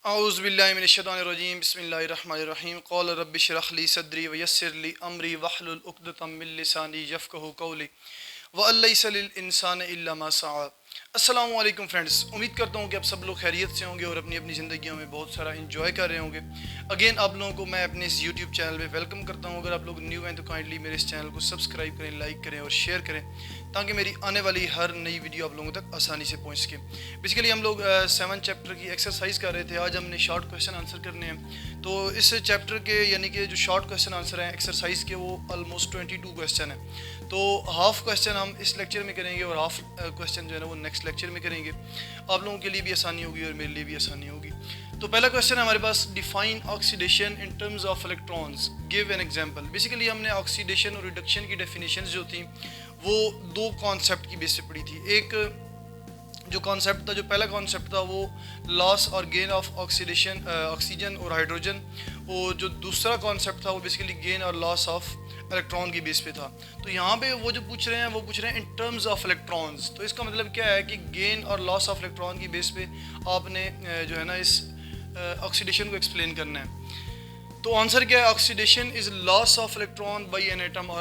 اعوذ باللہ من الشیطان الرجیم بسم اللہ الرحمن الرحیم قال رب اشرح لی صدری ویسر لی امری واحلل عقدۃ من لسانی یفقہوا قولی وان لیس للانسان الا ما سعی۔ السلام علیکم فرینڈس، امید کرتا ہوں کہ آپ سب لوگ خیریت سے ہوں گے اور اپنی زندگیوں میں بہت سارا انجوائے کر رہے ہوں گے۔ اگین آپ لوگوں کو میں اپنے اس یوٹیوب چینل پہ ویلکم کرتا ہوں۔ اگر آپ لوگ نیو ہیں تو کائنڈلی میرے اس چینل کو سبسکرائب کریں، لائک کریں اور شیئر کریں تاکہ میری آنے والی ہر نئی ویڈیو آپ لوگوں تک آسانی سے پہنچ سکے۔ بیسیکلی ہم لوگ 7 چیپٹر کی ایکسرسائز کر رہے تھے، آج ہم نے شارٹ کویشچن آنسر کرنے ہیں۔ تو اس چیپٹر کے یعنی کہ جو شارٹ کویشچن آنسر ہیں ایکسرسائز کے وہ آلموسٹ 22 کویشچن ہیں۔ تو ہاف کویشچن ہم اس لیکچر میں کریں گے اور ہاف کویشچن جو ہے نا وہ نیکسٹ لیکچر میں کریں گے۔ آپ لوگوں کے لیے بھی آسانی ہوگی اور میرے لیے بھی آسانی ہوگی۔ تو پہلا کویشچن ہے ہمارے پاس، define oxidation in terms of electrons, give an example. Basically ہم نے آکسیڈیشن اور ریڈکشن کی ڈیفینیشنز جو تھیں وہ دو کانسیپٹ کی بیس پہ پڑھی تھی۔ ایک جو کانسیپٹ تھا، جو پہلا کانسیپٹ تھا وہ لاس اور گین آف آکسیجن اور ہائیڈروجن، اور جو دوسرا کانسیپٹ تھا وہ بیسیکلی گین اور لاس آف الیکٹران کی بیس پہ تھا۔ تو یہاں پہ وہ جو پوچھ رہے ہیں وہ پوچھ رہے ہیں ان ٹرمز آف الیکٹرانز۔ تو اس کا مطلب کیا ہے کہ گین اور لاس آف الیکٹران کی بیس پہ آپ نے جو ہے نا اس آکسیڈیشن کو ایکسپلین کرنا ہے۔ تو آنسر کیا ہے؟ Oxidation is loss of electron by an atom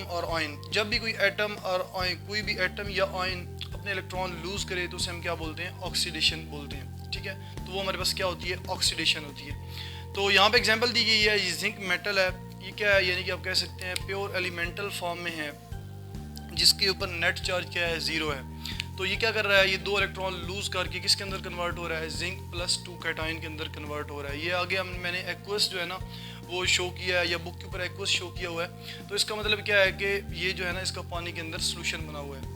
اور آئن۔ جب بھی کوئی ایٹم اور آئن، کوئی بھی ایٹم یا آئن اپنے الیکٹران لوز کرے تو اسے ہم کیا بولتے ہیں؟ آکسیڈیشن بولتے ہیں، ٹھیک ہے۔ تو وہ ہمارے پاس کیا ہوتی ہے؟ آکسیڈیشن ہوتی ہے۔ تو یہاں پہ ایگزامپل دی گئی ہے، یہ زنک میٹل ہے، یہ کیا ہے؟ یعنی کہ آپ کہہ سکتے ہیں پیور ایلیمنٹل فارم میں ہے، جس کے اوپر نیٹ چارج کیا ہے؟ 0 ہے۔ تو یہ کیا کر رہا ہے؟ یہ 2 الیکٹران لوز کر کے کس کے اندر کنورٹ ہو رہا ہے؟ زنک پلس 2 کیٹائن کے اندر کنورٹ ہو رہا ہے۔ یہ آگے میں نے ایکوس جو ہے نا وہ شو کیا ہے، یا بک کے اوپر ایکوس شو کیا ہوا ہے۔ تو اس کا مطلب کیا ہے کہ یہ جو ہے نا اس کا پانی کے اندر سولوشن بنا ہوا ہے۔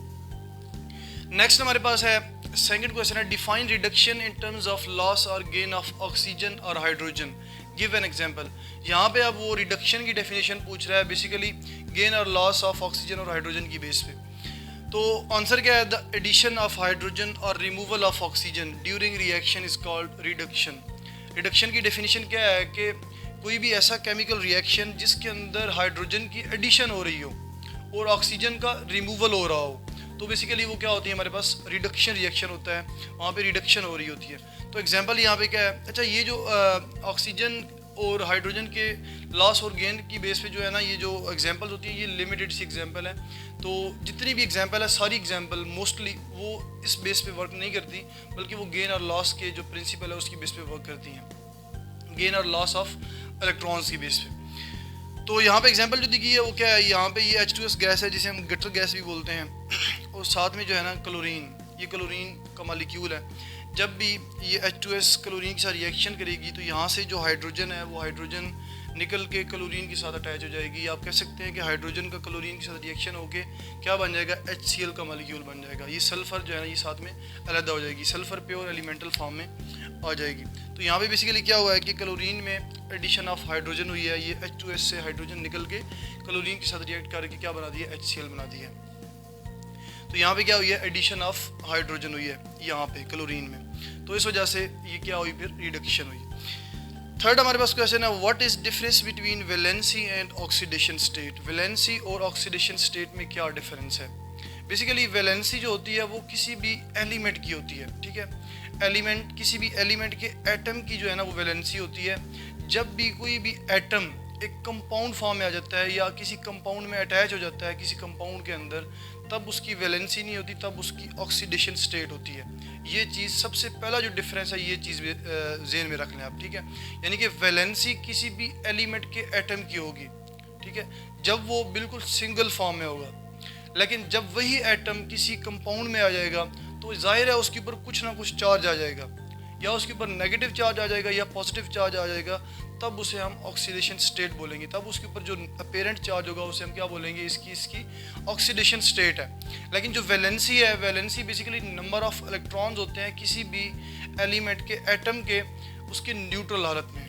نیکسٹ ہمارے پاس ہے سیکنڈ کویشچن ہے، define reduction in terms of loss اور گین آف آکسیجن اور ہائیڈروجن، گیو این ایگزامپل۔ یہاں پہ اب وہ ریڈکشن کی ڈیفینیشن پوچھ رہا ہے، بیسیکلی گین اور لاس آف آکسیجن اور ہائیڈروجن کی بیس پہ۔ تو آنسر کیا ہے؟ دا ایڈیشن آف ہائیڈروجن اور removal of oxygen during reaction is called reduction. Reduction کی ڈیفینیشن کیا ہے کہ کوئی بھی ایسا کیمیکل ریئیکشن جس کے اندر ہائیڈروجن کی ایڈیشن ہو رہی ہو اور آکسیجن کا ریموول ہو رہا ہو، تو بیسیکلی وہ کیا ہوتی ہے؟ ہمارے پاس ریڈکشن ریئیکشن ہوتا ہے، وہاں پہ ریڈکشن ہو رہی ہوتی ہے۔ تو ایگزامپل یہاں پہ کیا ہے؟ اچھا، یہ جو آکسیجن اور ہائیڈروجن کے لاس اور گین کی بیس پہ جو ہے نا یہ جو ایگزامپل ہوتی ہے یہ لمیٹڈ سی ایگزامپل ہے۔ تو جتنی بھی ایگزامپل ہے ساری ایگزامپل موسٹلی وہ اس بیس پہ ورک نہیں کرتی، بلکہ وہ گین اور لاس کے جو پرنسپل ہے اس کی بیس پہ ورک کرتی ہیں، گین اور لاس آف الیکٹرانس کی بیس پہ۔ تو یہاں پہ ایگزامپل جو دی گئی ہے وہ کیا ہے؟ یہاں پہ یہ H2S گیس ہے جسے ہم گٹر گیس بھی بولتے ہیں، اور ساتھ میں جو ہے نا کلورین، یہ کلورین کا مالیکیول ہے۔ جب بھی یہ H2S کلورین کے ساتھ ریئیکشن کرے گی تو یہاں سے جو ہائیڈروجن ہے وہ ہائیڈروجن نکل کے کلورین کے ساتھ اٹیچ ہو جائے گی، یا آپ کہہ سکتے ہیں کہ ہائیڈروجن کا کلورین کے ساتھ ریئیکشن ہو کے کیا بن جائے گا؟ HCl کا مالیکیول بن جائے گا۔ یہ سلفر جو ہے نا یہ ساتھ میں علیحدہ ہو جائے گی، سلفر پیور ایلیمنٹل فارم میں آ جائے گی۔ تو یہاں پہ بیسیکلی کیا ہوا ہے کہ کلورین میں ایڈیشن آف ہائیڈروجن ہوئی ہے، یہ H2S سے ہائیڈروجن نکل کے کلورین کے ساتھ ریئیکٹ کر کے کیا بنا دیا؟ HCl بنا دیا۔ تو یہاں پہ کیا ہوئی ہے؟ ایڈیشن آف ہائیڈروجن ہوئی ہے یہاں پہ کلورین میں، تو اس وجہ سے یہ کیا ہوئی؟ پھر ریڈکشن ہوئی۔ تھرڈ ہمارے پاس کویشچن ہے، what is difference between valency and oxidation state. Valency اور آکسیڈیشن اسٹیٹ میں کیا ڈفرینس ہے؟ بیسیکلی ویلنسی جو ہوتی ہے وہ کسی بھی ایلیمنٹ کی ہوتی ہے، ٹھیک ہے۔ ایلیمنٹ، کسی بھی ایلیمنٹ کے ایٹم کی جو ہے نا وہ ویلنسی ہوتی ہے۔ جب بھی کوئی بھی ایٹم ایک کمپاؤنڈ فارم میں آ جاتا ہے یا کسی کمپاؤنڈ میں اٹیچ ہو جاتا ہے کسی کمپاؤنڈ کے اندر، تب اس کی ویلنسی نہیں ہوتی، تب اس کی آکسیڈیشن اسٹیٹ ہوتی ہے۔ یہ چیز سب سے پہلا جو ڈفرینس ہے یہ چیز ذہن میں رکھ لیں آپ، ٹھیک ہے۔ یعنی کہ ویلنسی کسی بھی ایلیمنٹ کے ایٹم کی ہوگی، ٹھیک ہے، جب وہ بالکل سنگل فارم میں ہوگا۔ لیکن جب وہی ایٹم کسی کمپاؤنڈ میں آ جائے گا تو ظاہر ہے اس کے اوپر کچھ نہ کچھ چارج آ جائے گا، یا اس کے اوپر نیگیٹو چارج آ جائے گا یا پازیٹیو چارج آ جائے گا، تب اسے ہم آکسیڈیشن اسٹیٹ بولیں گے۔ تب اس کے اوپر جو اپیرنٹ چارج ہوگا اسے ہم کیا بولیں گے؟ اس کی آکسیڈیشن اسٹیٹ ہے۔ لیکن جو ویلنسی ہے، valency basically number of electrons ہوتے ہیں کسی بھی ایلیمنٹ کے ایٹم کے اس کے نیوٹرل حالت میں۔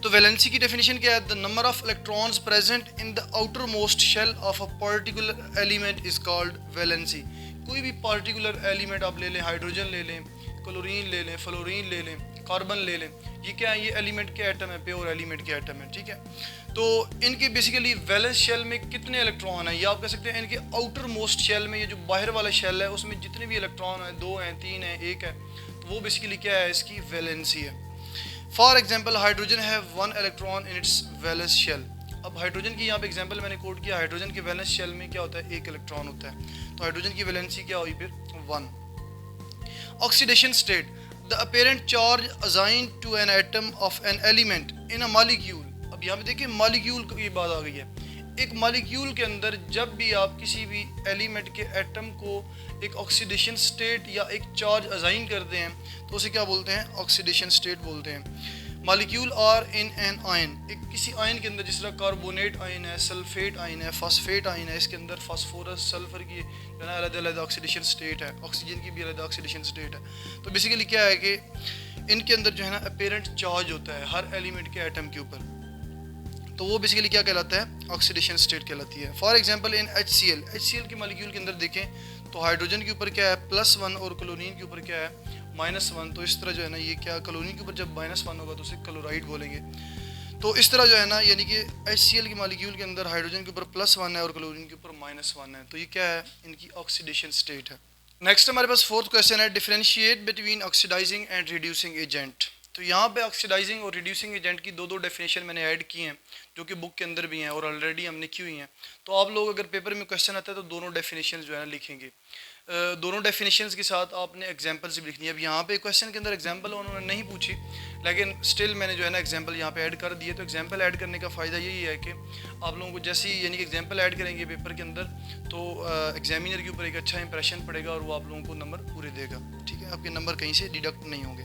تو ویلنسی کی ڈیفینیشن کیا ہے؟ The number of electrons present in the outermost shell of a particular element is called valency. کوئی بھی پارٹیکولر ایلیمنٹ آپ لے لیں، ہائیڈروجن لے لیں، کلورین لے لیں، فلورین لے لیں، کاربن لے لیں، یہ کیا ہے؟ یہ ایلیمنٹ کے ایٹم ہے، پیور ایلیمنٹ کے ایٹم ہے، ٹھیک ہے۔ تو ان کے بیسیکلی ویلنس شیل میں کتنے الیکٹران ہیں، یا آپ کہہ سکتے ہیں ان کے آؤٹر موسٹ شیل میں، یہ جو باہر والا شیل ہے اس میں جتنے بھی الیکٹران ہیں، 2 ہیں، 3 ہیں، 1 ہے، وہ بیسیکلی کیا ہے اس کی ویلنسی ہے. For example hydrogen have 1 electron in its valence shell. اب ہائیڈروجن کی یہاں پہ ایگزامپل میں نے کوٹ کیا, ہائیڈروجن کے ویلنس شیل میں کیا ہوتا ہے, 1 الیکٹران ہوتا ہے, تو ہائیڈروجن کی ویلنسی کیا ہوئی پھر 1. Oxidation state, the apparent charge assigned to an atom of an element in a molecule. اب یہاں پہ دیکھیں مالیکیول کی بات آ گئی ہے. ایک مالیکیول کے اندر جب بھی آپ کسی بھی ایلیمنٹ کے ایٹم کو ایک آکسیڈیشن اسٹیٹ یا ایک چارج ازائن کرتے ہیں تو اسے کیا بولتے ہیں, آکسیڈیشن اسٹیٹ بولتے ہیں. مالیکیول آر ان این آئن, ایک کسی آئن کے اندر جس طرح کاربونیٹ آئن ہے, سلفیٹ آئن ہے, فاسفیٹ آئن ہے, اس کے اندر فاسفورس سلفر کی جو ہے نا علیحدہ علیحدہ آکسیڈیشن اسٹیٹ ہے, آکسیجن کی بھی علیحدہ آکسیڈیشن اسٹیٹ ہے. تو بیسیکلی کیا ہے کہ ان کے اندر جو ہے نا اپیرنٹ چارج ہوتا ہے ہر ایلیمنٹ کے ایٹم کے اوپر, تو وہ بیسیکلی کیا کہلاتا ہے, آکسیڈیشن اسٹیٹ کہلاتی ہے. For example in HCl, HCl کی مالیکیول کے اندر دیکھیں تو ہائیڈروجن کے اوپر کیا ہے +1 اور کلورین کے اوپر کیا ہے -1. تو اس طرح جو ہے نا یہ کیا, کلورین کے اوپر جب -1 ہوگا تو اسے کلورائڈ بولیں گے. تو اس طرح جو ہے نا یعنی کہ HCl کی مالیکیول کے اندر ہائیڈروجن کے اوپر +1 ہے اور کلورین کے اوپر -1 ہے, تو یہ کیا ہے, ان کی آکسیڈیشن اسٹیٹ ہے. نیکسٹ ہمارے پاس 4تھ کویشچن ہے, differentiate between oxidising and reducing agent. تو یہاں پہ آکسیڈائزنگ اور ریڈیوسنگ ایجنٹ کی دو ڈیفینیشن میں نے ایڈ کی ہیں جو کہ بک کے اندر بھی ہیں اور آلریڈی ہم نے کی ہوئی ہیں. تو آپ لوگ اگر پیپر میں کویشچن آتا ہے تو دونوں ڈیفینیشن جو ہے نا لکھیں گے, دونوں ڈیفینیشنز کے ساتھ آپ نے ایگزامپلس بھی لکھنی ہے. اب یہاں پہ کویشچن کے اندر ایگزامپل انہوں نے نہیں پوچھی, لیکن اسٹل میں نے جو ہے نا ایگزامپل یہاں پہ ایڈ کر دیے. تو ایگزامپل ایڈ کرنے کا فائدہ یہی ہے کہ آپ لوگوں کو جیسے ہی یعنی کہ ایگزامپل ایڈ کریں گے پیپر کے اندر تو ایگزامینر کے اوپر ایک اچھا امپریشن پڑے گا اور وہ آپ لوگوں کو نمبر پورے دے گا. ٹھیک ہے, آپ کے نمبر کہیں سے ڈیڈکٹ نہیں ہوں گے.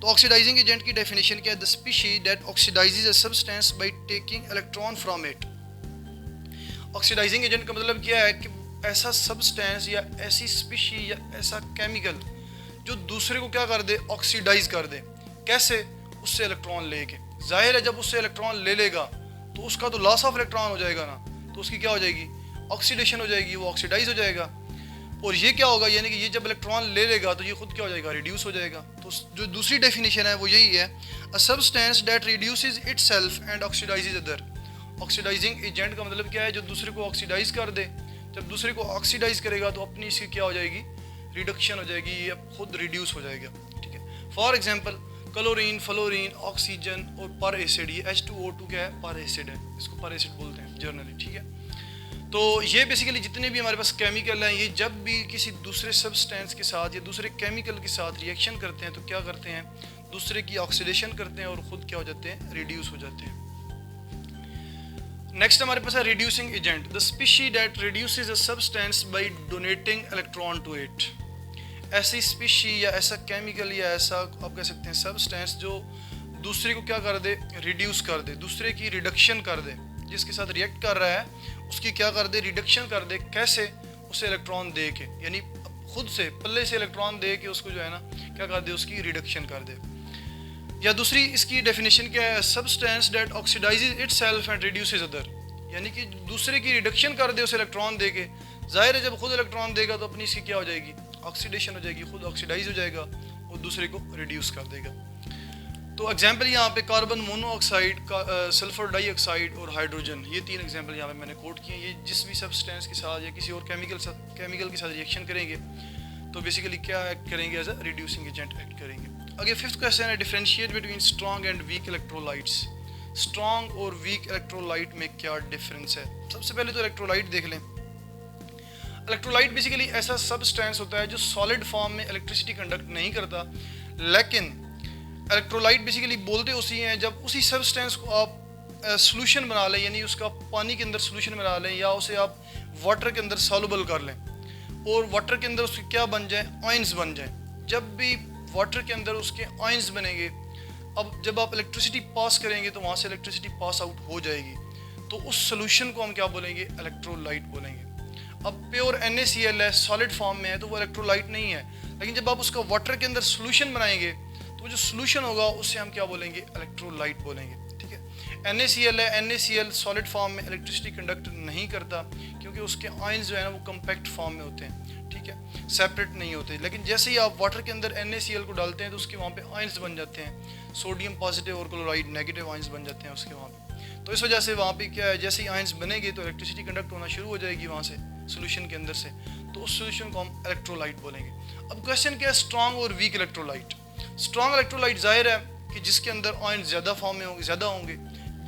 تو آکسیڈائزنگ ایجنٹ کی ڈیفینیشن کیا ہے, the species that oxidizes a substance by taking electron from it. Oxidising agent کا مطلب کیا ہے کہ ایسا سبسٹینس یا ایسی اسپیشی یا ایسا کیمیکل جو دوسرے کو کیا کر دے, آکسیڈائز کر دے. کیسے, اس سے الیکٹران لے کے. ظاہر ہے جب اس سے الیکٹران لے لے گا تو اس کا تو لاس آف الیکٹران ہو جائے گا نا, تو اس کی کیا ہو جائے گی, آکسیڈیشن ہو جائے گی, وہ آکسیڈائز ہو جائے گا. اور یہ کیا ہوگا, یعنی کہ یہ جب الیکٹران لے لے گا تو یہ خود کیا ہو جائے گا, ریڈیوس ہو جائے گا. تو جو دوسری ڈیفینیشن ہے وہ یہی ہے, a substance that reduces itself and oxidizes other. Oxidising agent کا مطلب کیا ہے, جو دوسرے کو آکسیڈائز کر دے. جب دوسرے کو آکسیڈائز کرے گا تو اپنی اس کی کیا ہو جائے گی, ریڈکشن ہو جائے گی, یہ خود ریڈیوس ہو جائے گا. ٹھیک ہے, for example chlorine, fluorine, oxygen اور پر ایسڈ. یہ H2O2 کیا ہے, پر ایسڈ ہے, اس کو پر ایسڈ بولتے ہیں جرنلی. ٹھیک ہے, تو یہ بیسیکلی جتنے بھی ہمارے پاس کیمیکل ہیں یہ جب بھی کسی دوسرے سبسٹینس کے ساتھ یا دوسرے کیمیکل کے ساتھ ریئیکشن کرتے ہیں تو کیا کرتے ہیں, دوسرے کی آکسیڈیشن کرتے ہیں اور خود کیا ہو جاتے ہیں, ریڈیوس ہو جاتے ہیں. نیکسٹ ہمارے پاس ہے reducing agent, the species that reduces a substance by donating electron to it. ایسی اسپیشی یا ایسا کیمیکل یا ایسا آپ کہہ سکتے ہیں سبسٹینس جو دوسرے کو کیا کر دے, ریڈیوس کر دے, دوسرے کی ریڈکشن کر دے. جس کے ساتھ ریئیکٹ کر رہا ہے اس کی کیا کر دے, ریڈکشن کر دے. کیسے, اسے الیکٹران دے کے, یعنی خود سے پلے سے الیکٹران دے کے اس کو جو ہے نا کیا کر دے, اس کی ریڈکشن کر دے. یا دوسری اس کی ڈیفینیشن کیا ہے, substance that oxidizes itself and reduces other. یعنی کہ دوسرے کی ریڈکشن کر دے اسے الیکٹران دے کے. ظاہر ہے جب خود الیکٹران دے گا تو اپنی اس کی کیا ہو جائے گی, آکسیڈیشن ہو جائے گی, خود آکسیڈائز ہو جائے گا اور دوسرے کو ریڈیوس کر دے گا. تو ایگزامپل یہاں پہ کاربن مونو آکسائڈ, سلفر ڈائی آکسائڈ اور ہائیڈروجن, یہ 3 ایگزامپل یہاں پہ میں نے کوٹ کیے ہیں. یہ جس بھی سبسٹینس کے ساتھ یا کسی اور کیمیکل کے ساتھ ریئیکشن کریں گے تو بیسیکلی کیا ایکٹ کریں گے, as a reducing agent act کریں گے. آگے 5th کویشچن ہے, differentiate between strong and weak electrolytes. Strong اور ویک الیکٹرولائٹ میں کیا ڈفرینس ہے. سب سے پہلے تو الیکٹرولائٹ دیکھ لیں. الیکٹرولائٹ بیسیکلی ایسا سبسٹینس ہوتا ہے جو سالڈ فارم میں الیکٹریسٹی کنڈکٹ نہیں کرتا, لیکن الیکٹرولائٹ بیسیکلی بولتے اسی ہیں جب اسی سبسٹینس کو آپ سولوشن بنا لیں, یعنی اس کا پانی کے اندر سولوشن بنا لیں یا اسے آپ واٹر کے اندر سالوبل کر لیں اور واٹر کے اندر اس کے کیا بن جائیں, آئنز بن جائیں. جب بھی واٹر کے اندر اس کے آئنز بنیں گے, اب جب آپ الیکٹریسٹی پاس کریں گے تو وہاں سے الیکٹریسٹی پاس آؤٹ ہو جائے گی, تو اس سولوشن کو ہم کیا بولیں گے, الیکٹرولائٹ بولیں گے. اب پیور NaCl ہے, سالڈ فارم میں ہے تو وہ الیکٹرولائٹ نہیں ہے, لیکن جب آپ اس کا واٹر کے اندر سولوشن بنائیں گے تو جو سولوشن ہوگا اس سے ہم کیا بولیں گے, الیکٹرولائٹ بولیں گے. ٹھیک ہے, NaCl ہے, NaCl سالڈ فارم میں الیکٹریسٹی کنڈکٹ نہیں کرتا کیونکہ اس کے آئنز جو ہے نا وہ کمپیکٹ فارم میں ہوتے ہیں. ٹھیک ہے, سیپریٹ نہیں ہوتے. لیکن جیسے ہی آپ واٹر کے اندر NaCl کو ڈالتے ہیں تو اس کے وہاں پہ آئنز بن جاتے ہیں, سوڈیم پازیٹیو اور کلورائڈ نیگیٹو آئنز بن جاتے ہیں اس کے وہاں پہ. تو اس وجہ سے وہاں پہ کیا ہے، جیسے ہی آئنس بنے گے تو الیکٹریسٹی کنڈکٹ ہونا شروع ہو جائے گی وہاں سے سولوشن کے اندر سے، تو اس سولوشن کو ہم الیکٹرولائٹ بولیں گے۔ اب کویشچن کیا ہے، اسٹرانگ اور ویک الیکٹرولائٹ۔ اسٹرانگ الیکٹرولائٹ ظاہر ہے کہ جس کے اندر آئنس زیادہ فارم میں ہوں گے، زیادہ ہوں گے،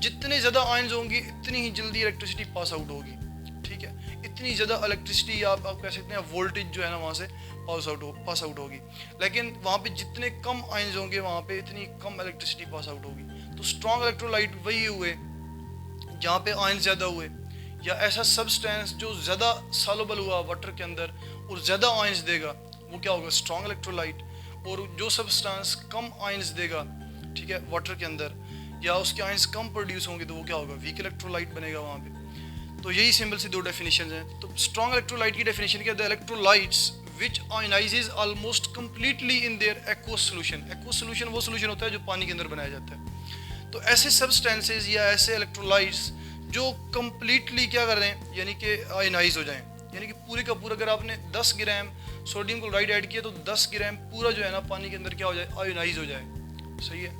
جتنے زیادہ آئنس ہوں گے اتنی ہی جلدی الیکٹریسٹی پاس آؤٹ ہوگی، ٹھیک ہے، اتنی زیادہ الیکٹریسٹی آپ کہہ سکتے ہیں وولٹیج جو ہے نا وہاں سے پاس آؤٹ ہوگی، لیکن وہاں پہ جتنے کم آئنس ہوں گے وہاں پہ اتنی کم الیکٹریسٹی پاس آؤٹ ہوگی۔ تو اسٹرانگ الیکٹرولائٹ وہی ہوئے جہاں پہ آئنس زیادہ ہوئے، یا ایسا سبسٹینس جو زیادہ سالوبل ہوا واٹر کے اندر اور زیادہ آئنس دے گا، وہ کیا ہوگا، اسٹرانگ الیکٹرولائٹ۔ اور جو سبسٹانس کم آئنس دے گا، ٹھیک ہے، واٹر کے اندر، یا اس کے آئنس کم پروڈیوس ہوں گے، تو وہ کیا ہوگا، ویک الیکٹرولائٹ بنے گا وہاں پہ۔ تو یہی سمپل سی دو ڈیفینیشنز ہیں۔ تو اسٹرانگ الیکٹرولائٹ کی ڈیفینیشن کیا ہے، the electrolytes which ionizes almost completely in their aqueous solution۔ aqueous solution وہ سولوشن ہوتا ہے جو پانی کے اندر بنایا جاتا ہے۔ تو ایسے سبسٹینسز یا ایسے الیکٹرولائٹس جو کمپلیٹلی کیا کر رہے ہیں، یعنی کہ آئنائز ہو جائیں، یعنی کہ پورے کا پورا، اگر آپ نے 10 گرام سوڈیم کلورائڈ ایڈ کیا تو 10 گرام پورا جو ہے نا پانی کے اندر کیا ہو جائے، آئنائز ہو جائے، صحیح ہے،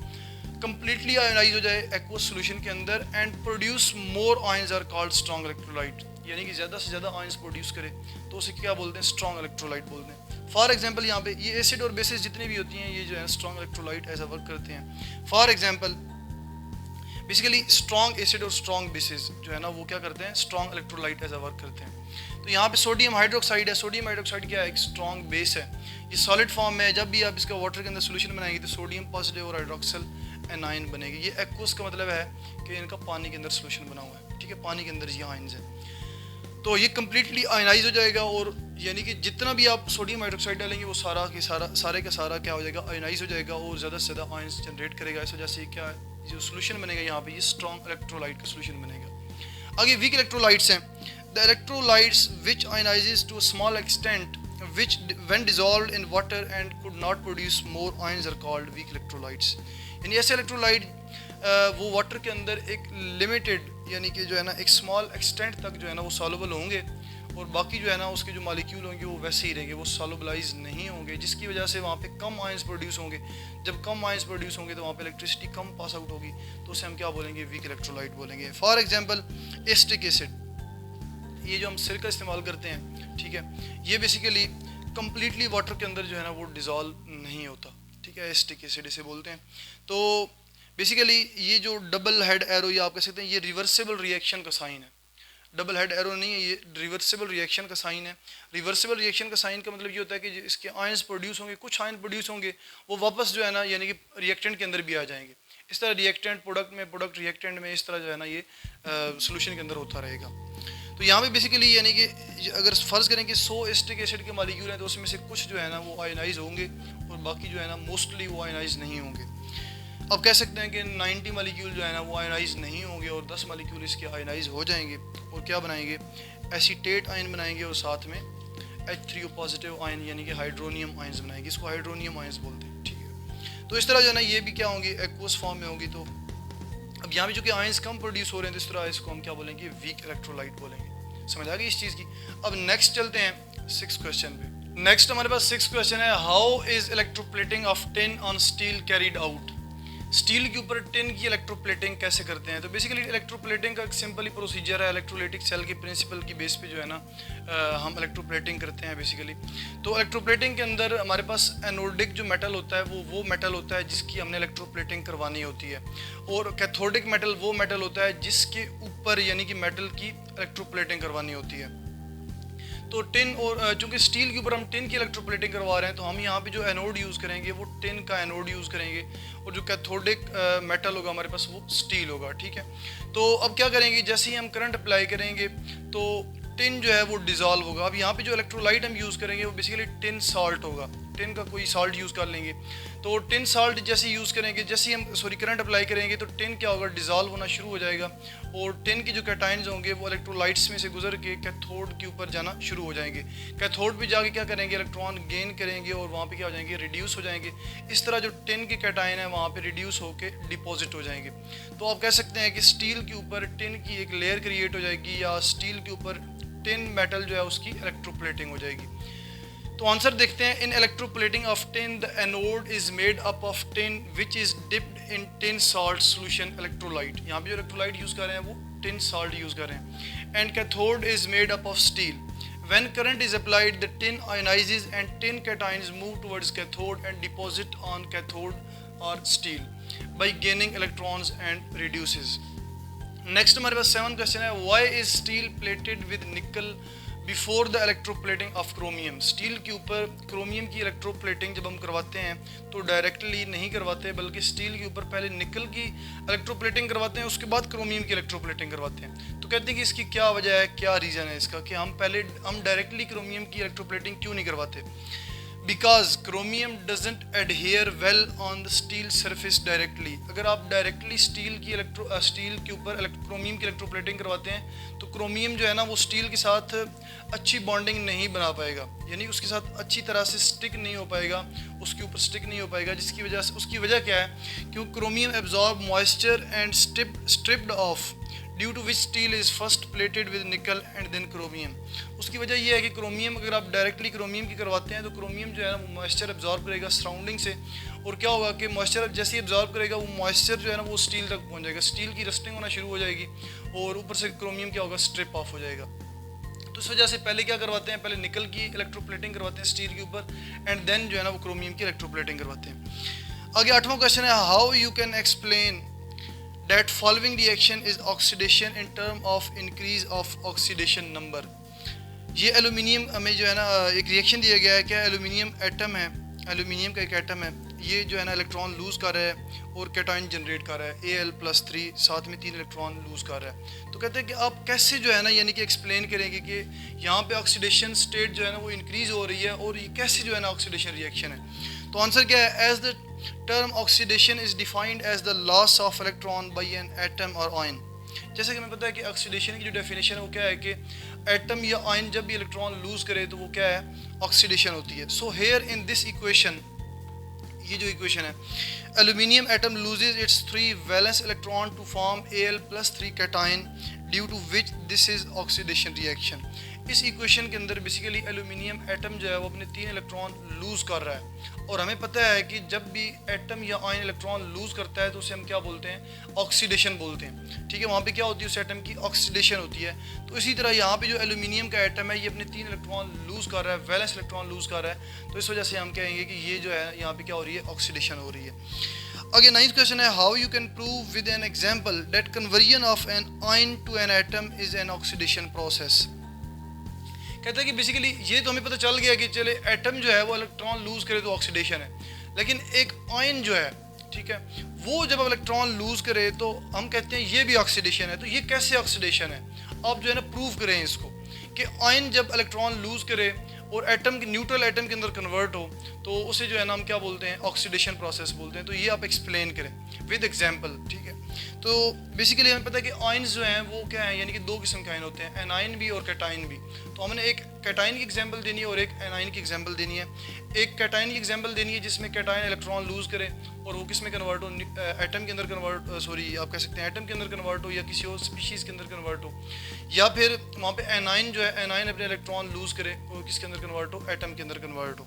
کمپلیٹلی آئنائز ہو جائے ایکوس سولوشن کے اندر، and produce more ions are called strong electrolyte, یعنی کہ زیادہ سے زیادہ آئنس پروڈیوس کرے تو اسے کیا بولتے ہیں، اسٹرانگ الیکٹرولائٹ بولتے ہیں۔ فار ایگزامپل یہاں پہ یہ ایسڈ اور بیسز جتنے بھی ہوتی ہیں یہ جو ہے strong electrolyte as a work کرتے ہیں۔ For example basically strong acid اور اسٹرانگ بیسز جو ہے نا وہ کیا کرتے ہیں، strong electrolyte as a work کرتے ہیں۔ تو یہاں پہ سوڈیم ہائیڈروکسائڈ ہے، سوڈیم ہائیڈروکسائڈ کیا ہے، ایک اسٹرانگ بیس ہے، یہ سالڈ فارم میں ہے، جب بھی آپ اس کا واٹر کے اندر سولوشن بنائیں گے تو سوڈیم پازیٹیو اور ہائیڈروکسل اینائن بنے گی۔ یہ ایکوس کا مطلب ہے کہ ان کا پانی کے اندر سولوشن بنا ہوا ہے، ٹھیک ہے، پانی کے اندر یہ آئنز ہیں، تو یہ کمپلیٹلی آئنائز ہو جائے گا، اور یعنی کہ جتنا بھی آپ سوڈیم ہائیڈروکسائڈ ڈالیں گے وہ سارے کا سارا کیا ہو جائے گا، آئنائز ہو جائے گا اور زیادہ سے زیادہ آئنس جنریٹ کرے گا۔ اس وجہ سے کیا جو سولوشن بنے گا یہاں پہ یہ اسٹرانگ الیکٹرولائٹ کا سولوشن بنے گا۔ آگے ویک الیکٹرولائٹس ہیں، the electrolytes which ionizes to a small extent which when dissolved in water and could not produce more ions are called weak electrolytes۔ یعنی ایسے الیکٹرولائٹ وہ واٹر کے اندر ایک لمیٹڈ یعنی کہ جو ہے نا ایک اسمال ایکسٹینٹ تک جو ہے نا وہ سالوبل ہوں گے، اور باقی جو ہے نا اس کے جو مالیکیول ہوں گے وہ ویسے ہی رہیں گے، وہ سالوبلائز نہیں ہوں گے، جس کی وجہ سے وہاں پہ کم آئنس پروڈیوس ہوں گے۔ جب کم آئنس پروڈیوس ہوں گے تو وہاں پہ الیکٹریسٹی کم پاس آؤٹ ہوگی، تو اسے ہم کیا بولیں گے، ویک الیکٹرولائٹ بولیں گے۔ فار ایگزامپل ایسٹک ایسڈ، یہ جو ہم سرکہ استعمال کرتے ہیں، ٹھیک ہے، یہ بیسیکلی کمپلیٹلی واٹر کے اندر جو ہے نا وہ ڈیزالو نہیں ہوتا، ٹھیک ہے، ایسٹک ایسڈ اسے بولتے ہیں۔ تو بیسیکلی یہ جو ڈبل ہیڈ ایرو یہ آپ کہہ سکتے ہیں یہ ریورسیبل ری ایکشن کا سائن ہے، ڈبل ہیڈ ایرو نہیں ہے، یہ ریورسیبل ری ایکشن کا سائن ہے۔ ریورسیبل ری ایکشن کا سائن کا مطلب یہ ہوتا ہے کہ اس کے آئنس پروڈیوس ہوں گے، کچھ آئن پروڈیوس ہوں گے وہ واپس جو ہے نا یعنی کہ ری ایکٹنٹ کے اندر بھی آ جائیں گے، اس طرح ری ایکٹنٹ پروڈکٹ میں، پروڈکٹ ری ایکٹنٹ میں، اس طرح جو ہے نا یہ سولوشن کے اندر ہوتا رہے گا۔ تو یہاں پہ بیسیکلی یعنی کہ اگر فرض کریں کہ 100 ایسٹک ایسڈ کے مالیکیول ہیں تو اس میں سے کچھ جو ہے نا وہ آئنائز ہوں گے اور باقی جو ہے نا موسٹلی وہ آئنائز نہیں ہوں گے۔ اب کہہ سکتے ہیں کہ 90 مالیکیول جو ہے نا وہ آئنائز نہیں ہوں گے اور 10 مالیکیول اس کے آئنائز ہو جائیں گے، اور کیا بنائیں گے، ایسیٹیٹ آئن بنائیں گے، اور ساتھ میں H3O پازیٹیو آئن یعنی کہ ہائیڈرونیم آئنز بنائیں گے، اس کو ہائیڈرونیم آئنز بولتے ہیں، ٹھیک ہے۔ تو اس طرح جو ہے نا یہ بھی کیا ہوں گے، ایکوس فارم میں ہوں گی۔ تو اب یہاں پہ جو کہ آئنز کم پروڈیوس ہو رہے ہیں تو اس طرح اس کو ہم کیا بولیں گے، ویک الیکٹرولائٹ بولیں گے۔ سمجھ آ گئی اس چیز کی۔ اب نیکسٹ چلتے ہیں 6 کویشچن پہ۔ نیکسٹ ہمارے پاس 6 کویشچن ہے، how is electroplating of tin on steel carried out. Steel کے اوپر ٹن کی الیکٹروپلیٹنگ کیسے کرتے ہیں؟ تو بیسیکلی الیکٹروپلیٹنگ کا ایک سمپل ہی پروسیجر ہے، الیکٹرولیٹک سیل کے پرنسپل کی بیس پہ جو ہے نا ہم الیکٹروپلیٹنگ کرتے ہیں بیسیکلی۔ تو الیکٹروپلیٹنگ کے اندر ہمارے پاس اینوڈک جو میٹل ہوتا ہے وہ میٹل ہوتا ہے جس کی ہم نے الیکٹروپلیٹنگ کروانی ہوتی ہے، اور کیتھوڈک میٹل وہ میٹل ہوتا ہے جس کے اوپر یعنی کہ میٹل کی الیکٹروپلیٹنگ کروانی ہوتی ہے۔ تو ٹن اور چونکہ اسٹیل کے اوپر ہم ٹن کی الیکٹروپلیٹنگ کروا رہے ہیں تو ہم یہاں پہ جو اینوڈ یوز کریں گے وہ ٹن کا اینوڈ یوز کریں گے، اور جو کیتھوڈک میٹل ہوگا ہمارے پاس وہ اسٹیل ہوگا، ٹھیک ہے۔ تو اب کیا کریں گے، جیسے ہی ہم کرنٹ اپلائی کریں گے تو ٹن جو ہے وہ ڈیزالو ہوگا۔ اب یہاں پہ جو الیکٹرولائٹ ہم یوز کریں گے وہ بیسیکلی ٹن سالٹ ہوگا، ٹن کا کوئی سالٹ یوز کر لیں گے۔ تو ٹن سالٹ جیسے یوز کریں گے، جیسے ہم کرنٹ اپلائی کریں گے تو ٹن کیا ہوگا، ڈیزالو ہونا شروع ہو جائے گا، اور ٹن کی جو کیٹائنز ہوں گے وہ الیکٹرولائٹس میں سے گزر کے کیتھوڈ کے اوپر جانا شروع ہو جائیں گے۔ کیتھوڈ پہ جا کے کیا کریں گے، الیکٹران گین کریں گے اور وہاں پہ کیا ہو جائیں گے، ریڈیوس ہو جائیں گے۔ اس طرح جو ٹن کی کیٹائن ہے وہاں پہ ریڈیوس ہو کے ڈپوزٹ ہو جائیں گے۔ تو آپ کہہ سکتے ہیں کہ اسٹیل کے اوپر ٹن کی ایک لیئر کریٹ ہو جائے گی، یا اسٹیل کے اوپر ٹن میٹل جو ہے اس کی الیکٹروپلیٹنگ ہو جائے گی۔ تو آنسر دیکھتے ہیں. ان electroplating of tin the anode is made up of tin which is dipped in tin salt solution electrolyte. یہاں پہ جو electrolyte یوز کر رہے ہیں وہ tin salt یوز کر رہے ہیں. And cathode is made up of steel. When current is applied the tin ionizes and tin cations move towards cathode and deposit on cathode or steel by gaining electrons and reduces. Next ہمارے پاس 7 question ہے. Why is steel plated with nickel before the electroplating of chromium. Steel کے اوپر کرومیم کی الیکٹروپلیٹنگ جب ہم کرواتے ہیں تو ڈائریکٹلی نہیں کرواتے بلکہ اسٹیل کے اوپر پہلے نکل کی الیکٹروپلیٹنگ کرواتے ہیں اس کے بعد کرومیم کی الیکٹروپلیٹنگ کرواتے ہیں. تو کہتے ہیں کہ اس کی کیا وجہ ہے, کیا ریزن ہے اس کا کہ ہم ڈائریکٹلی کرومیم کی الیکٹروپلیٹنگ کیوں نہیں کرواتے. Because chromium doesn't adhere well on the steel surface directly. اگر آپ ڈائریکٹلی اسٹیل کے اوپر کرومیم کی الیکٹروپلیٹنگ کرواتے ہیں تو کرومیم جو ہے نا وہ اسٹیل کے ساتھ اچھی بانڈنگ نہیں بنا پائے گا, یعنی اس کے ساتھ اچھی طرح سے اسٹک نہیں ہو پائے گا, اس کے اوپر اسٹک نہیں ہو پائے گا. جس کی وجہ سے اس کی وجہ کیا ہے, کیوں chromium absorb moisture and stripped off due to which steel is first plated with nickel and then chromium. اس کی وجہ یہ ہے کہ کرومیم اگر آپ ڈائریکٹلی کرومیم کی کرواتے ہیں تو کرومیم جو ہے نا وہ موئسچر ایبزارب کرے گا سراؤنڈنگ سے, اور کیا ہوگا کہ موئسچر جیسے ہی ایبزارب کرے گا وہ موئسچر جو ہے نا وہ اسٹیل تک پہنچ جائے گا, اسٹیل کی رسٹنگ ہونا شروع ہو جائے گی اور اوپر سے کرومیم کیا ہوگا, اسٹرپ آف ہو جائے گا. تو اس وجہ سے پہلے کیا کرواتے ہیں, پہلے نکل کی الیکٹروپلیٹنگ کرواتے ہیں اسٹیل کے اوپر اینڈ دین جو ہے نا وہ کرومیم کی الیکٹروپلیٹنگ کرواتے ہیں. آگے 8واں کویشچن ہے. How you can explain that following reaction is oxidation in term of increase of oxidation number. یہ ایلومینیم میں جو ہے نا ایک ریئیکشن دیا گیا ہے, کیا ایلومینیم ایٹم ہے, ایلومینیم کا ایک ایٹم ہے, یہ جو ہے نا الیکٹران لوز کر رہا ہے اور کیٹائن جنریٹ کر رہا ہے Al+3, ساتھ میں 3 الیکٹران لوز کر رہا ہے. تو کہتے ہیں کہ آپ کیسے جو ہے نا یعنی کہ ایکسپلین کریں گے کہ یہاں پہ آکسیڈیشن اسٹیٹ جو ہے نا وہ انکریز ہو رہی ہے اور یہ کیسے جو ہے نا آکسیڈیشن ریئیکشن ہے. تو آنسر کیا ہے, as the term oxidation is defined as the loss of electron by an atom or ion. جیسے کہ ہمیں پتہ ہے کہ آکسیڈیشن کی جو ڈیفینیشن ہے وہ کیا ہے کہ ایٹم یا آئن جب بھی الیکٹران لوز کرے تو وہ کیا ہے, آکسیڈیشن ہوتی ہے. So here in this equation, یہ جو ایکویشن ہے, aluminium atom loses its 3 valence electron to form Al+3 cation due to which this is oxidation reaction. اس ایکویشن کے اندر بیسیکلی ایلومینیم ایٹم جو ہے وہ اپنے 3 الیکٹران لوز کر رہا ہے, اور ہمیں پتہ ہے کہ جب بھی ایٹم یا آئن الیکٹران لوز کرتا ہے تو اسے ہم کیا بولتے ہیں, آکسیڈیشن بولتے ہیں. ٹھیک ہے, وہاں پہ کیا ہوتی ہے, اس ایٹم کی آکسیڈیشن ہوتی ہے. تو اسی طرح یہاں پہ جو ایلومینیم کا ایٹم ہے یہ اپنے 3 الیکٹران لوز کر رہا ہے, ویلنس الیکٹران لوز کر رہا ہے, تو اس وجہ سے ہم کہیں گے کہ یہ جو ہے یہاں پہ کیا ہو رہی ہے, آکسیڈیشن ہو رہی ہے. آگے 9th کویشچن ہے. How you can prove with an example that conversion of an ion to an atom is an oxidation process. کہتے ہیں کہ بیسیکلی یہ تو ہمیں پتہ چل گیا کہ چلے ایٹم جو ہے وہ الیکٹران لوز کرے تو آکسیڈیشن ہے, لیکن ایک آئن جو ہے, ٹھیک ہے, وہ جب الیکٹران لوز کرے تو ہم کہتے ہیں یہ بھی آکسیڈیشن ہے. تو یہ کیسے آکسیڈیشن ہے, آپ جو ہے نا پروف کریں اس کو کہ آئن جب الیکٹران لوز کرے اور ایٹم نیوٹرل ایٹم کے اندر کنورٹ ہو تو اسے جو ہے نا ہم کیا بولتے ہیں, آکسیڈیشن پروسیس بولتے ہیں. تو یہ آپ ایکسپلین کریں ود ایگزامپل. ٹھیک ہے, تو بیسیکلی ہمیں پتہ ہے کہ آئنز جو ہیں وہ کیا ہیں, یعنی کہ 2 قسم کے آئن ہوتے ہیں, اینائن بھی اور کیٹائن بھی. تو ہم نے ایک کیٹائن کی ایگزامپل دینی ہے اور ایک اینائن کی ایگزامپل دینی ہے. ایک کیٹائن کی ایگزامپل دینی ہے جس میں کیٹائن الیکٹران لوز کرے اور وہ کس میں کنورٹ ہو, ایٹم کے اندر کنورٹ, آپ کہہ سکتے ہیں ایٹم کے اندر کنورٹ ہو یا کسی اور اسپیشیز کے اندر کنورٹ ہو. یا پھر وہاں پہ اینائن جو ہے, اینائن اپنے الیکٹران لوز کرے وہ کس کے اندر کنورٹ ہو, ایٹم کے اندر کنورٹ ہو.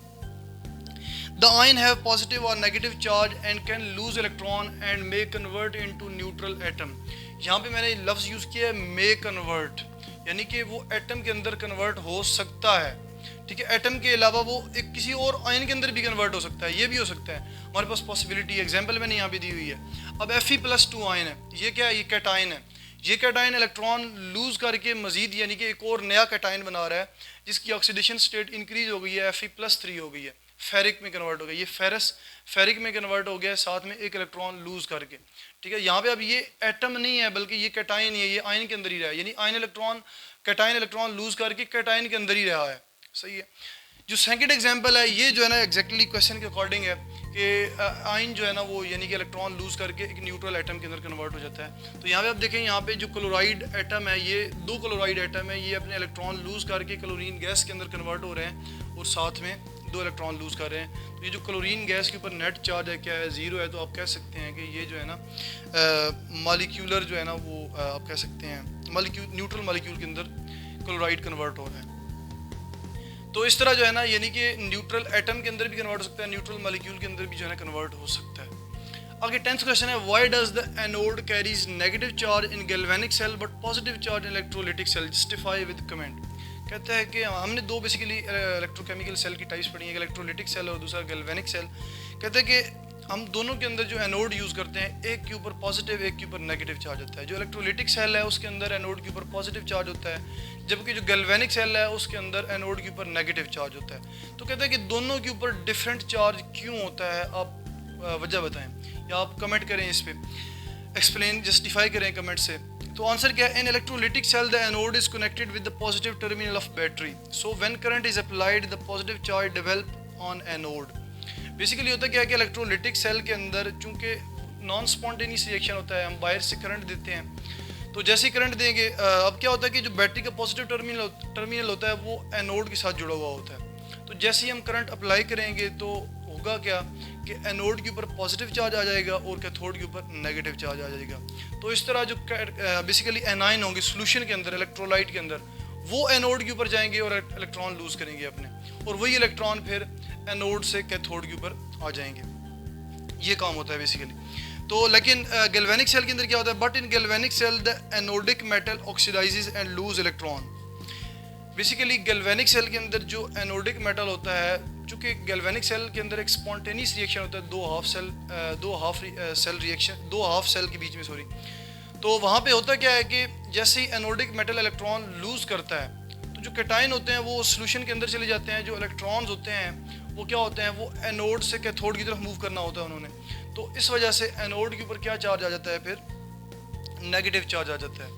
The ion have positive or negative charge and can lose electron and may convert into neutral atom. یہاں پہ میں نے لفظ یوز کیا ہے may convert, یعنی کہ وہ ایٹم کے اندر کنورٹ ہو سکتا ہے. ٹھیک ہے, ایٹم کے علاوہ وہ ایک کسی اور آئن کے اندر بھی کنورٹ ہو سکتا ہے, یہ بھی ہو سکتا ہے. ہمارے پاس پاسبلٹی ایگزامپل میں نے یہاں پہ دی ہوئی ہے. اب Fe+2 آئن ہے, یہ کیا ہے, یہ کیٹائن ہے. یہ کیٹائن الیکٹران لوز کر کے مزید یعنی کہ ایک اور نیا کیٹائن بنا رہا ہے جس کی آکسیڈیشن اسٹیٹ انکریز ہو گئی ہے, Fe+3 ہو گئی ہے, فیرک میں کنورٹ ہو گیا. یہ فیرک میں کنورٹ ہو گیا ساتھ میں ایک الیکٹران لوز کر کے. ٹھیک ہے, یہاں پہ اب یہ ایٹم نہیں ہے بلکہ یہ کیٹائن ہے, یہ آئن کے اندر ہی رہا ہے, یعنی کیٹائن الیکٹران لوز کر کے کیٹائن کے اندر ہی رہا ہے. صحیح ہے. جو سیکنڈ ایگزامپل ہے یہ جو ہے نا ایگزیکٹلی کویشچن کے اکارڈنگ ہے کہ آئن جو ہے نا وہ یعنی کہ الیکٹران لوز کر کے ایک نیوٹرل ایٹم کے اندر کنورٹ ہو جاتا ہے. تو یہاں پہ آپ دیکھیں, یہاں پہ جو کلورائڈ ایٹم ہے, یہ 2 کلورائڈ ایٹم ہے, یہ اپنے الیکٹران لوز کر کے کلورین گیس کے اندر کنورٹ ہو رہے ہیں اور ساتھ میں 2 الیکٹران لوز کر رہے ہیں. تو یہ جو کلورین گیس کے اوپر نیٹ چارج ہے کیا ہے, 0 ہے. تو آپ کہہ سکتے ہیں کہ یہ جو ہے نا مالیکیولر جو ہے نا وہ آپ کہہ سکتے ہیں نیوٹرل مالیکیول کے اندر کلورائڈ کنورٹ ہو رہا ہے. تو اس طرح جو ہے نا یعنی کہ نیوٹرل ایٹم کے اندر بھی کنورٹ ہو سکتا ہے, نیوٹرل مالیکیول کے اندر بھی جو ہے نا کنورٹ ہو سکتا ہے. آگے 10th کویشچن ہے, why does the anode carries negative charge in galvanic cell but positive charge in electrolytic cell, justify with comment. کہتا ہے کہ ہم نے دو بیسیکلی الیکٹروکیمیکل سیل کی ٹائپس پڑھی ہیں, ایک الیکٹرولیٹک سیل اور دوسرا گیلوینک سیل. کہتے ہیں کہ ہم دونوں کے اندر جو اینوڈ یوز کرتے ہیں, ایک کے اوپر پازیٹیو ایک کے اوپر نیگیٹو چارج ہوتا ہے. جو الیکٹرولیٹک سیل ہے اس کے اندر اینوڈ کے اوپر پازیٹیو چارج ہوتا ہے, جبکہ جو گیلوینک سیل ہے اس کے اندر اینوڈ کے اوپر نیگیٹو چارج ہوتا ہے. تو کہتے ہیں کہ دونوں کے اوپر ڈفرینٹ چارج کیوں ہوتا ہے, آپ وجہ بتائیں یا آپ کمنٹ کریں, اس پہ ایکسپلین جسٹیفائی کریں کمنٹ سے. تو آنسر کیا ہے, ان electrolytic cell the anode is connected with the positive terminal of battery, so when current is applied the positive charge develop on anode. Basically ہوتا کیا ہے کہ الیکٹرولیٹک سیل کے اندر چونکہ نان اسپونٹینیس ریئیکشن ہوتا ہے, ہم باہر سے کرنٹ دیتے ہیں, تو جیسے ہی کرنٹ دیں گے اب کیا ہوتا ہے کہ جو بیٹری کا پازیٹیو ٹرمینل ہوتا ہے وہ اینوڈ کے ساتھ جڑا ہوا ہوتا ہے. تو جیسے ہی ہم کرنٹ اپلائی کریں گے تو ہوگا کیا کہ اینوڈ کے اوپر پازیٹیو چارج آ جائے گا اور کیتھوڈ کے اوپر نیگیٹو چارج آ جائے گا. تو اس طرح جو بیسیکلی اینائن ہوں گے سولوشن کے اندر, الیکٹرولائٹ کے اندر, وہ اینوڈ کے اوپر جائیں گے اور الیکٹران لوز کریں گے اپنے, اور وہی الیکٹران پھر اینوڈ سے کیتھوڈ کے اوپر آ جائیں گے. یہ کام ہوتا ہے بیسیکلی. تو لیکن گیلوینک سیل کے اندر کیا ہوتا ہے, but in galvanic cell the anodic metal oxidizes and lose electron. Basically galvanic cell کے اندر جو اینوڈک میٹل ہوتا ہے, چونکہ گیلوینک سیل کے اندر ایک اسپونٹینیس ریئیکشن ہوتا ہے, دو ہاف سیل کے بیچ میں سوری. تو وہاں پہ ہوتا کیا ہے کہ جیسے ہی اینوڈک میٹل الیکٹران لوز کرتا ہے تو جو کیٹائن ہوتے ہیں وہ سولوشن کے اندر چلے جاتے ہیں, جو الیکٹرانز ہوتے ہیں وہ کیا ہوتے ہیں, وہ اینوڈ سے کیتھوڈ کی طرف موو کرنا ہوتا ہے انہوں نے. تو اس وجہ سے اینوڈ کے اوپر کیا چارج آ جاتا ہے, پھر نیگیٹو چارج آ جاتا ہے.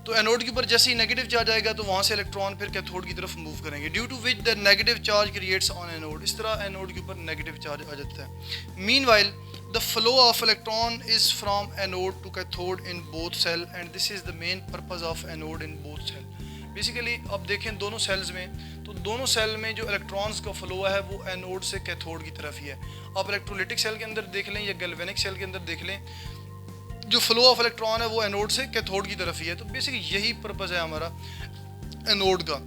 تو اینوڈ کے اوپر جیسے ہی نیگیٹو چارج آئے گا تو وہاں سے الیکٹران پھر کیتھوڈ کی طرف موو کریں گے, due to which the negative charge creates on anode. اس طرح اینوڈ کے اوپر نیگیٹو چارج آ جاتا ہے. Meanwhile the flow of electron is from anode to cathode in both cell and this is the main purpose of anode in both cell. Basically اب دیکھیں دونوں سیلز میں, تو دونوں سیل میں جو الیکٹرانز کا فلو ہے وہ اینوڈ سے کیتھوڈ کی طرف ہی ہے. آپ الیکٹرولیٹک سیل کے اندر دیکھ لیں یا گیلوینک سیل کے اندر دیکھ لیں, جو فلو آف الیکٹران ہے وہ اینوڈ سے کیتھوڈ کی طرف ہی ہے. تو بیسیکلی یہی پرپز ہے ہمارا اینوڈ کا,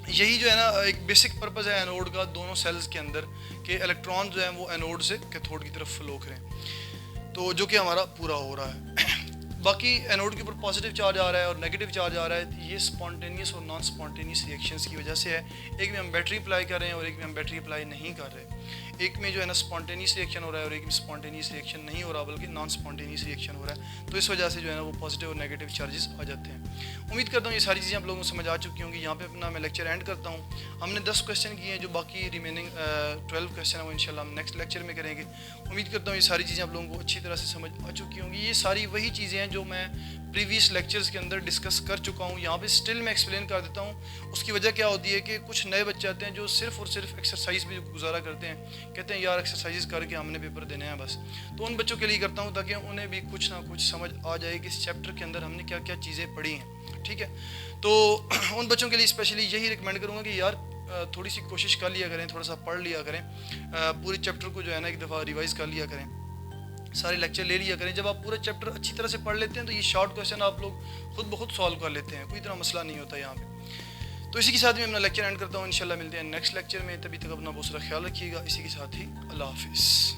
یہی جو ہے نا ایک بیسک پرپز ہے اینوڈ کا دونوں سیلز کے اندر, کہ الیکٹران جو ہیں وہ اینوڈ سے کیتھوڈ کی طرف فلو کریں, تو جو کہ ہمارا پورا ہو رہا ہے. باقی اینوڈ کے اوپر پازیٹیو چارج آ رہا ہے اور نیگیٹو چارج آ رہا ہے, یہ اسپونٹینیس اور نان اسپونٹینیس ریئیکشنس کی وجہ سے ہے. ایک میں ہم بیٹری اپلائی کر رہے ہیں اور ایک میں ہم بیٹری اپلائی نہیں کر رہے. ایک میں جو ہے نا اسپونٹینیس ریئیکشن ہو رہا ہے اور ایک میں اسپونٹینیس ریئیکشن نہیں ہو رہا بلکہ نان اسپونٹینیس ریئیکشن ہو رہا ہے. تو اس وجہ سے جو ہے نا وہ پازیٹیو اور نیگیٹو چارجز آ جاتے ہیں. امید کرتا ہوں یہ ساری چیزیں آپ لوگوں کو سمجھ آ چکی ہوں گی. یہاں پہ اپنا میں لیکچر اینڈ کرتا ہوں. ہم نے 10 کویشچن کیے ہیں, جو باقی ریمیننگ 12 کویشچن ہیں وہ انشاءاللہ ہم نیکسٹ لیکچر میں کریں گے. امید کرتا ہوں یہ ساری چیزیں آپ لوگوں کو اچھی طرح سے سمجھ آ چکی ہوں گی. یہ ساری وہی چیزیں ہیں جو میں پریویس لیکچرز کے اندر ڈسکس کر چکا ہوں. یہاں پہ اسٹل میں ایکسپلین کر دیتا ہوں. اس کی وجہ کیا ہوتی ہے کہ کچھ نئے بچے آتے ہیں جو صرف اور صرف ایکسرسائز پہ گزارا کرتے ہیں, کہتے ہیں یار ایکسرسائز کر کے ہم نے پیپر دینے ہیں بس. تو ان بچوں کے لیے کرتا ہوں تاکہ انہیں بھی کچھ نہ کچھ سمجھ آ جائے کہ اس چیپٹر کے اندر ہم نے کیا کیا چیزیں پڑھی ہیں. ٹھیک ہے, تو ان بچوں کے لیے اسپیشلی یہی ریکمینڈ کروں گا کہ یار تھوڑی سی کوشش کر لیا کریں, تھوڑا سا پڑھ لیا کریں, پورے چیپٹر کو جو ہے نا ایک دفعہ ریوائز کر لیا کریں, سارے لیکچر لے لیا کریں. جب آپ پورا چیپٹر اچھی طرح سے پڑھ لیتے ہیں تو یہ شارٹ کویشچن آپ لوگ خود بخود سالو کر لیتے ہیں, کوئی اتنا مسئلہ نہیں ہوتا یہاں پہ. تو اسی کے ساتھ میں اپنا لیکچر اینڈ کرتا ہوں. انشاءاللہ ملتے ہیں نیکسٹ لیکچر میں. تبھی تک اپنا بہت سارا خیال رکھیے گا. اسی کے ساتھ ہی اللہ حافظ.